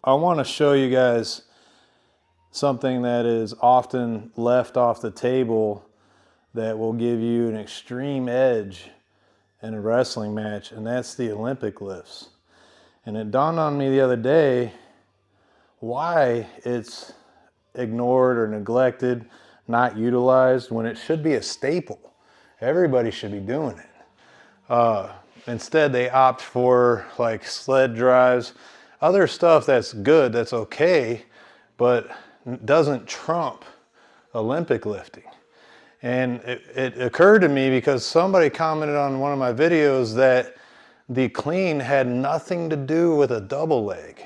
I want to show you guys something that is often left off the table that will give you an extreme edge in a wrestling match, and that's the Olympic lifts. And it dawned on me the other day why it's ignored or neglected, not utilized, when it should be a staple. Everybody should be doing it. Instead, they opt for like sled drives, other stuff that's good, that's okay, but doesn't trump Olympic lifting. And it occurred to me because somebody commented on one of my videos that the clean had nothing to do with a double leg.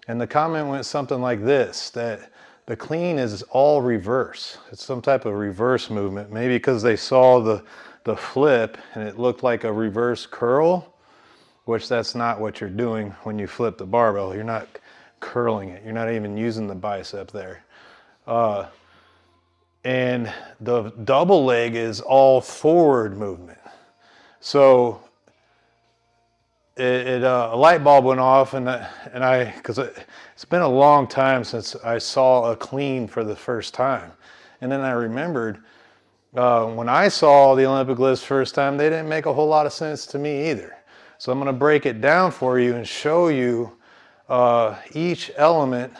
And the comment went something like this, that the clean is all reverse. It's some type of reverse movement, maybe because they saw the flip and it looked like a reverse curl, which that's not what you're doing when you flip the barbell. You're not curling it. You're not even using the bicep there. And the double leg is all forward movement. So a light bulb went off, because it's been a long time since I saw a clean for the first time. And then I remembered when I saw the Olympic lifts first time, they didn't make a whole lot of sense to me either. So I'm going to break it down for you and show you each element,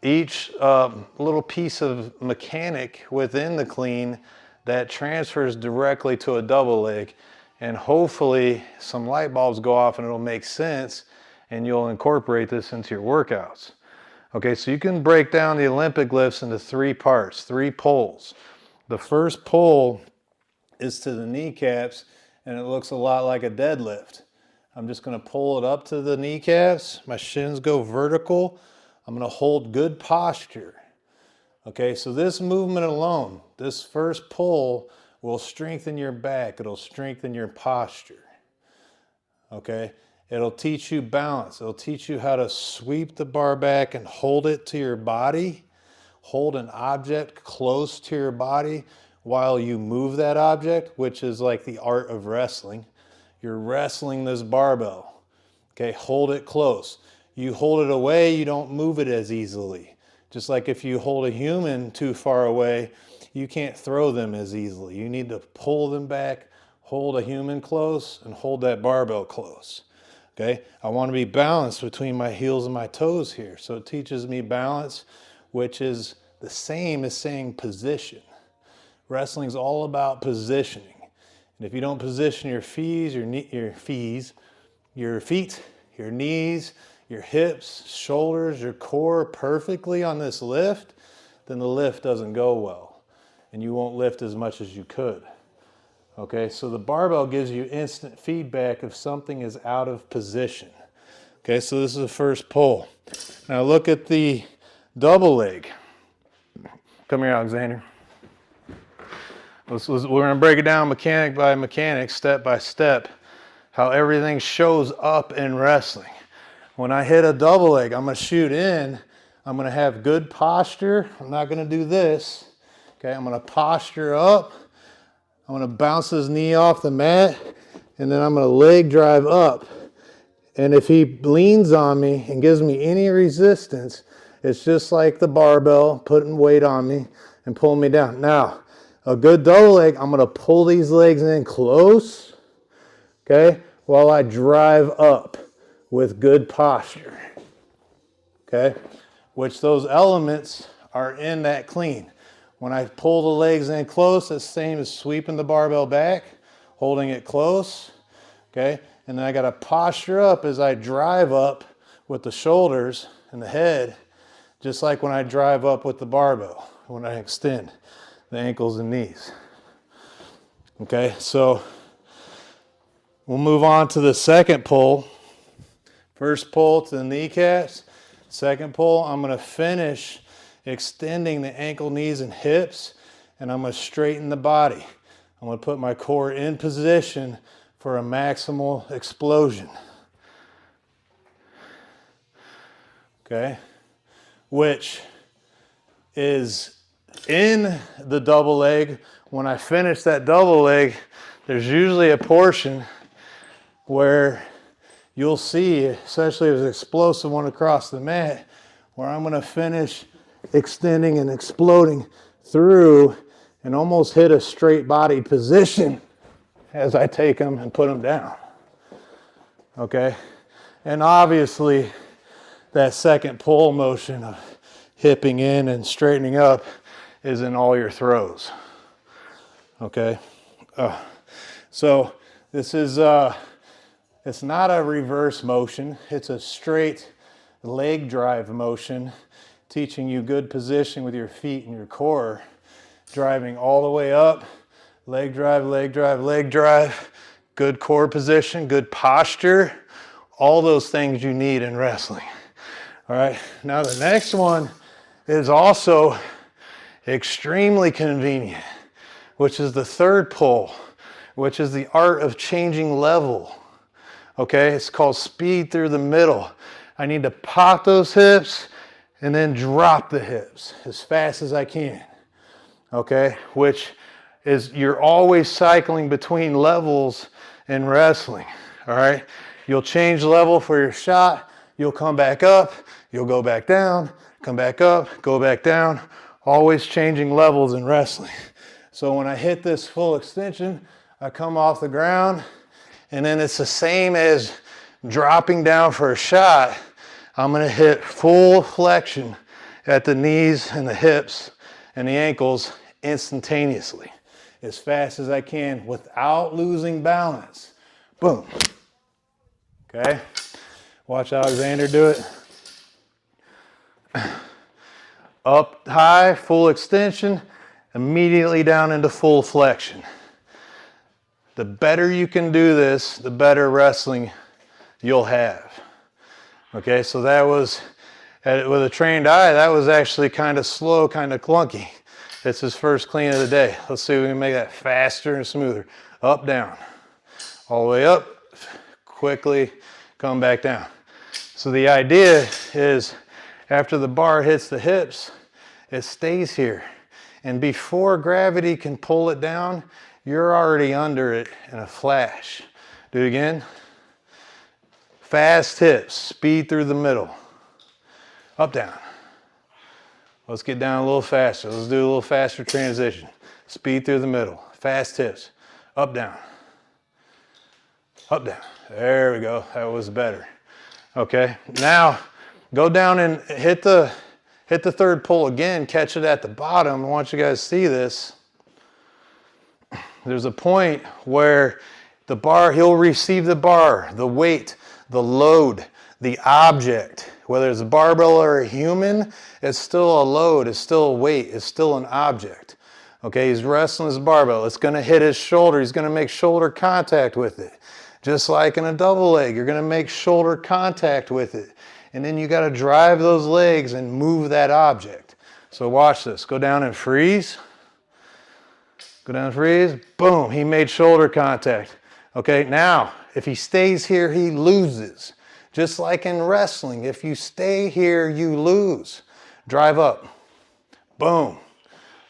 each little piece of mechanic within the clean that transfers directly to a double leg. And hopefully some light bulbs go off and it'll make sense and you'll incorporate this into your workouts. Okay, so you can break down the Olympic lifts into three parts, three pulls. The first pull is to the kneecaps, and it looks a lot like a deadlift. I'm just going to pull it up to the kneecaps. My shins go vertical. I'm going to hold good posture. Okay, so this movement alone, this first pull, will strengthen your back. It'll strengthen your posture. Okay, it'll teach you balance. It'll teach you how to sweep the bar back and hold it to your body. Hold an object close to your body while you move that object, which is like the art of wrestling. You're wrestling this barbell. Okay, hold it close. You hold it away, you don't move it as easily. Just like if you hold a human too far away, you can't throw them as easily. You need to pull them back, hold a human close, and hold that barbell close. Okay, I want to be balanced between my heels and my toes here. So it teaches me balance, which is the same as saying position. Wrestling's all about positioning. And if you don't position your feet, your knees, your hips, shoulders, your core perfectly on this lift, then the lift doesn't go well. And you won't lift as much as you could. Okay, so the barbell gives you instant feedback if something is out of position. Okay, so this is the first pull. Now look at the double leg. Come here, Alexander. We're going to break it down mechanic by mechanic, step by step, how everything shows up in wrestling. When I hit a double leg, I'm going to shoot in. I'm going to have good posture. I'm not going to do this. Okay, I'm going to posture up. I'm going to bounce his knee off the mat, and then I'm going to leg drive up. And if he leans on me and gives me any resistance, it's just like the barbell putting weight on me and pulling me down. Now, a good double leg, I'm going to pull these legs in close, okay, while I drive up with good posture, okay, which those elements are in that clean. When I pull the legs in close, it's the same as sweeping the barbell back, holding it close, okay, and then I got to posture up as I drive up with the shoulders and the head, just like when I drive up with the barbell, when I extend the ankles and knees. Okay, so we'll move on to the second pull. First pull to the kneecaps. Second pull, I'm going to finish extending the ankle, knees, and hips, and I'm going to straighten the body. I'm going to put my core in position for a maximal explosion. Okay, which is in the double leg. When I finish that double leg, there's usually a portion where you'll see, especially if it's an explosive one across the mat, where I'm going to finish extending and exploding through and almost hit a straight bodied position as I take them and put them down. Okay? And obviously, that second pull motion of hipping in and straightening up is in all your throws. Okay? So this is, it's not a reverse motion. It's a straight leg drive motion, teaching you good position with your feet and your core, driving all the way up, leg drive, leg drive, leg drive, good core position, good posture, all those things you need in wrestling. All right, now the next one is also extremely convenient, which is the third pull, which is the art of changing level. Okay, it's called speed through the middle. I need to pop those hips and then drop the hips as fast as I can. Okay, which is, you're always cycling between levels in wrestling. All right, you'll change level for your shot, you'll come back up, you'll go back down, come back up, go back down, always changing levels in wrestling. So when I hit this full extension, I come off the ground, and then it's the same as dropping down for a shot. I'm gonna hit full flexion at the knees and the hips and the ankles instantaneously, as fast as I can without losing balance. Boom. Okay, watch Alexander do it. Up high, full extension, immediately down into full flexion. The better you can do this, the better wrestling you'll have. Okay, so that was, with a trained eye, that was actually kind of slow, kind of clunky. It's his first clean of the day. Let's see if we can make that faster and smoother. Up, down, all the way up, quickly come back down. So the idea is, after the bar hits the hips, it stays here. And before gravity can pull it down, you're already under it in a flash. Do it again. Fast hips, speed through the middle. Up, down. Let's get down a little faster. Let's do a little faster transition. Speed through the middle. Fast hips. Up, down. Up, down. There we go. That was better. Okay. Now, go down and hit the third pull again. Catch it at the bottom. I want you guys to see this. There's a point where the bar, he'll receive the bar, the weight, the load, the object. Whether it's a barbell or a human, it's still a load, it's still a weight, it's still an object. Okay, he's wrestling his barbell. It's going to hit his shoulder. He's going to make shoulder contact with it. Just like in a double leg, you're going to make shoulder contact with it. And then you got to drive those legs and move that object. So watch this. Go down and freeze. Go down and freeze. Boom, he made shoulder contact. Okay, now, if he stays here, he loses. Just like in wrestling, if you stay here, you lose. Drive up. Boom.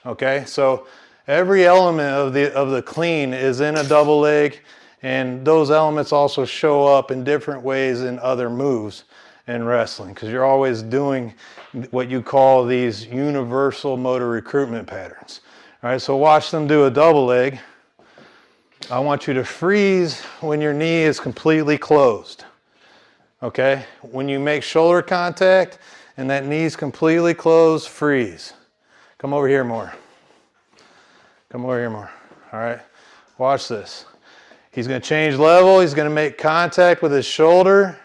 Okay, so every element of the clean is in a double leg, and those elements also show up in different ways in other moves in wrestling, because you're always doing what you call these universal motor recruitment patterns. All right, so watch them do a double leg. I want you to freeze when your knee is completely closed. Okay, when you make shoulder contact and that knee's completely closed, freeze. Come over here more. Come over here more. All right, watch this. He's going to change level. He's going to make contact with his shoulder.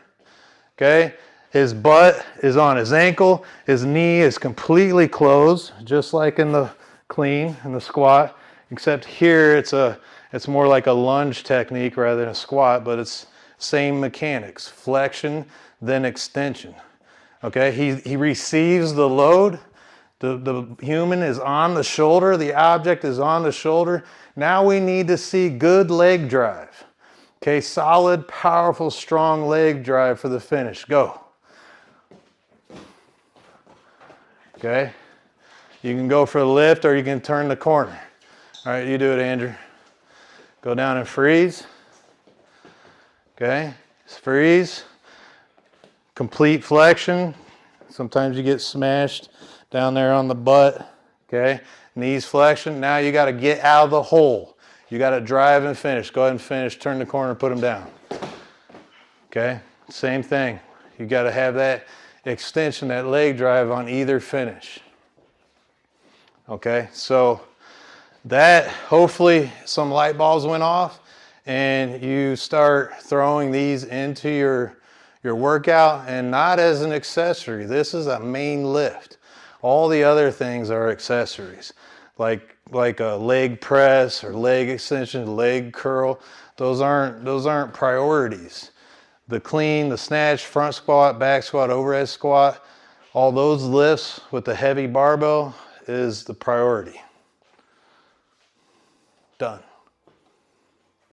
Okay, his butt is on his ankle. His knee is completely closed, just like in the clean and the squat, except here it's more like a lunge technique rather than a squat, but it's same mechanics, flexion, then extension. Okay, he receives the load. The human is on the shoulder, the object is on the shoulder. Now we need to see good leg drive. Okay, solid, powerful, strong leg drive for the finish. Go. Okay, you can go for the lift or you can turn the corner. All right, you do it, Andrew. Go down and freeze. Okay, Freeze. Complete flexion. Sometimes you get smashed down there on the butt. Okay. Knees flexion. Now you got to get out of the hole. You got to drive and finish. Go ahead and finish. Turn the corner, put them down. Okay. Same thing. You got to have that extension, that leg drive on either finish. Okay. So that, hopefully some light bulbs went off and you start throwing these into your workout, and not as an accessory. This is a main lift. All the other things are accessories, like a leg press or leg extension, leg curl. Those aren't priorities. The clean, the snatch, front squat, back squat, overhead squat, all those lifts with the heavy barbell is the priority. Done.